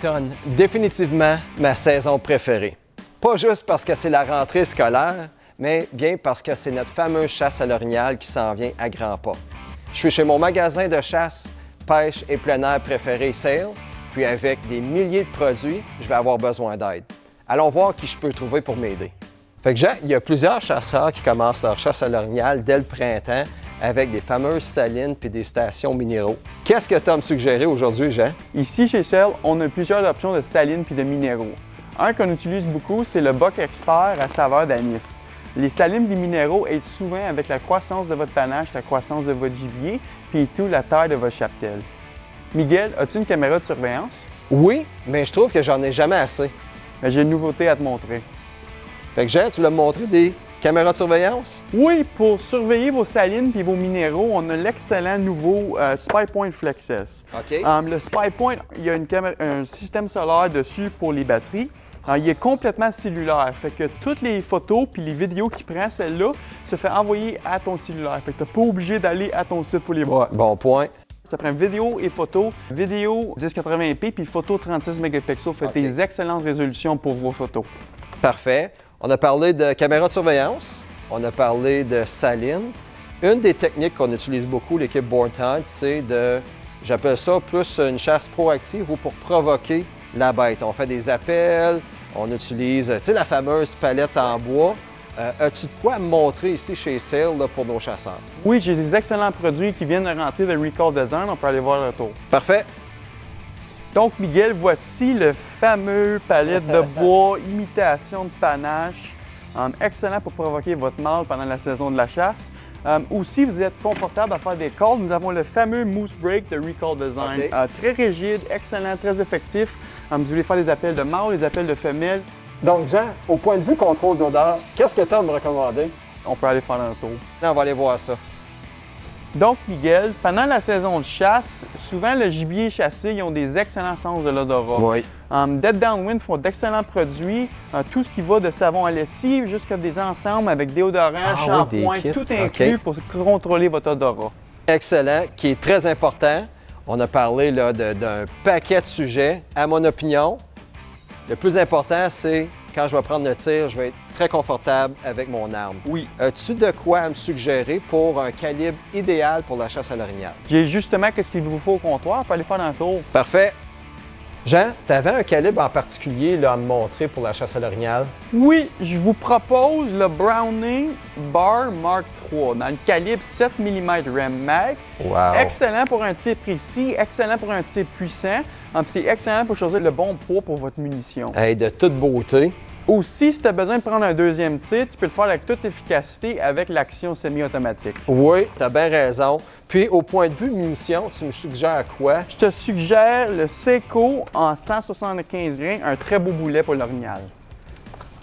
l'automne, définitivement ma saison préférée. Pas juste parce que c'est la rentrée scolaire, mais bien parce que c'est notre fameuse chasse à l'orignal qui s'en vient à grands pas. Je suis chez mon magasin de chasse, pêche et plein air préféré Sail, puis avec des milliers de produits, je vais avoir besoin d'aide. Allons voir qui je peux trouver pour m'aider. Fait que Jean, il y a plusieurs chasseurs qui commencent leur chasse à l'orignal dès le printemps avec des fameuses salines puis des stations minéraux. Qu'est-ce que tu as à me suggérer aujourd'hui, Jean? Ici, chez Sail, on a plusieurs options de salines puis de minéraux. Un qu'on utilise beaucoup, c'est le Buck Expert à saveur d'anis. Les salines des minéraux aident souvent avec la croissance de votre panache, la croissance de votre gibier, puis tout la taille de votre cheptel. Miguel, as-tu une caméra de surveillance? Oui, mais je trouve que j'en ai jamais assez. J'ai une nouveauté à te montrer. Fait que Jean, tu l'as montré des caméras de surveillance? Oui, pour surveiller vos salines et vos minéraux, on a l'excellent nouveau SpyPoint FlexS. OK. Le SpyPoint, il y a un système solaire dessus pour les batteries. Il est complètement cellulaire, fait que toutes les photos puis les vidéos qu'il prend, celle-là, se fait envoyer à ton cellulaire. Fait que tu n'es pas obligé d'aller à ton site pour les voir. Bon point. Ça prend vidéo et photo. Vidéo 1080p puis photo 36 mégapixels. Fait des excellentes résolutions pour vos photos. Parfait. On a parlé de caméras de surveillance, on a parlé de salines. Une des techniques qu'on utilise beaucoup, l'équipe Board Hunt, c'est j'appelle ça plus une chasse proactive ou pour provoquer la bête. On fait des appels, on utilise, tu sais, la fameuse palette en bois. As-tu de quoi me montrer ici chez Sail là, pour nos chasseurs? Oui, j'ai des excellents produits qui viennent de rentrer de Recall Design. On peut aller voir le tour. Parfait. Donc, Miguel, voici le fameux palette de bois, imitation de panache. Excellent pour provoquer votre mâle pendant la saison de la chasse. Aussi, vous êtes confortable à faire des calls. Nous avons le fameux Moose Break de Recall Design. Très rigide, excellent, très effectif. Vous voulez faire des appels de mâles, des appels de femelles. Donc, Jean, au point de vue contrôle d'odeur, qu'est-ce que tu as à me recommander? On peut aller faire un tour. On va aller voir ça. Donc, Miguel, pendant la saison de chasse, souvent le gibier chassé, ils ont des excellents sens de l'odorat. Oui. Dead Downwind font d'excellents produits, tout ce qui va de savon à lessive jusqu'à des ensembles avec déodorants, shampoing, tout inclus pour contrôler votre odorat. Excellent, qui est très important. On a parlé d'un paquet de sujets. À mon opinion, le plus important, c'est quand je vais prendre le tir, je vais être très confortable avec mon arme. Oui. As-tu de quoi me suggérer pour un calibre idéal pour la chasse à l'orignal? J'ai justement ce qu'il vous faut au comptoir pour aller faire un tour. Parfait. Jean, tu avais un calibre en particulier là, à me montrer pour la chasse à l'orignal? Oui, je vous propose le Browning Bar Mark III dans le calibre 7 mm Rem Mag. Wow. Excellent pour un tir précis, excellent pour un tir puissant. C'est excellent pour choisir le bon poids pour votre munition. Hey, de toute beauté. Aussi, si tu as besoin de prendre un deuxième tir, tu peux le faire avec toute efficacité avec l'action semi-automatique. Oui, tu as bien raison. Puis, au point de vue munitions, tu me suggères quoi? Je te suggère le Seiko en 175 grains, un très beau boulet pour l'orignal.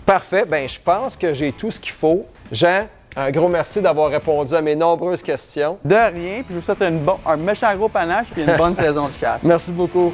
Parfait. Bien, je pense que j'ai tout ce qu'il faut. Jean, un gros merci d'avoir répondu à mes nombreuses questions. De rien, puis je vous souhaite un méchant gros panache puis une bonne saison de chasse. Merci beaucoup.